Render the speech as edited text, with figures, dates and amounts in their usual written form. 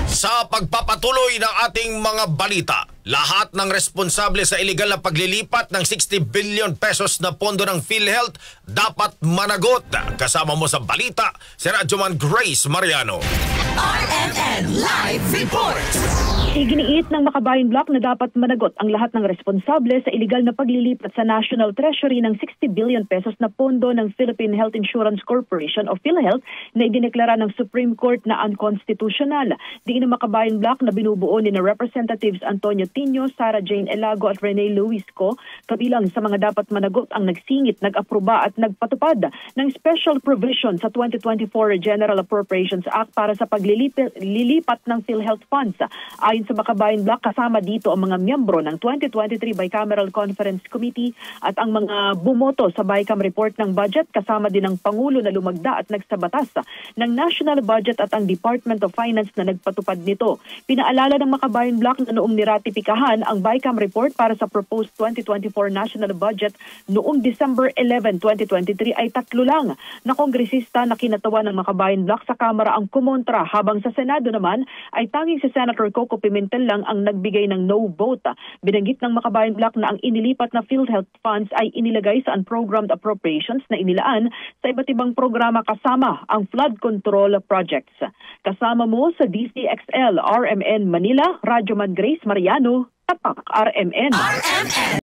Sa pagpapatuloy ng ating mga balita, lahat ng responsable sa iligal na paglilipat ng 60 billion pesos na pondo ng PhilHealth dapat managot. Kasama mo sa balita, si Radyoman Grace Mariano. RMN Live Report! Iginiit ng Makabayan Block na dapat managot ang lahat ng responsable sa iligal na paglilipat sa National Treasury ng 60 billion pesos na pondo ng Philippine Health Insurance Corporation o PhilHealth na idineklara ng Supreme Court na unconstitutional. Diin ng Makabayan Block na binubuo ni na Representatives Antonio Tino, Sara Jane Elago at Rene Luisco, kabilang sa mga dapat managot ang nagsingit, nag-aproba at nagpatupad ng special provision sa 2024 General Appropriations Act para sa paglilipat ng PhilHealth funds. Ayon sa Makabayan Block, kasama dito ang mga miyembro ng 2023 Bicameral Conference Committee at ang mga bumoto sa Bicam report ng budget, kasama din ang Pangulo na lumagda at nagsabatas ng National Budget at ang Department of Finance na nagpatupad nito. Pinaalala ng Makabayan Block na noong niratipikahan ang Bicam report para sa proposed 2024 National Budget noong December 11, 2023 ay 3 lang na kongresista na kinatawan ng Makabayan Block sa Kamara ang kumontra, habang sa Senado naman ay tanging si Senator Coco Pimentel lang ang nagbigay ng no vote. Binanggit ng Makabayan Block na ang inilipat na PhilHealth funds ay inilagay sa unprogrammed appropriations na inilaan sa iba't ibang programa kasama ang flood control projects. Kasama mo sa DCXL RMN Manila, Radyoman Grace Mariano, Tapak RMN. RMN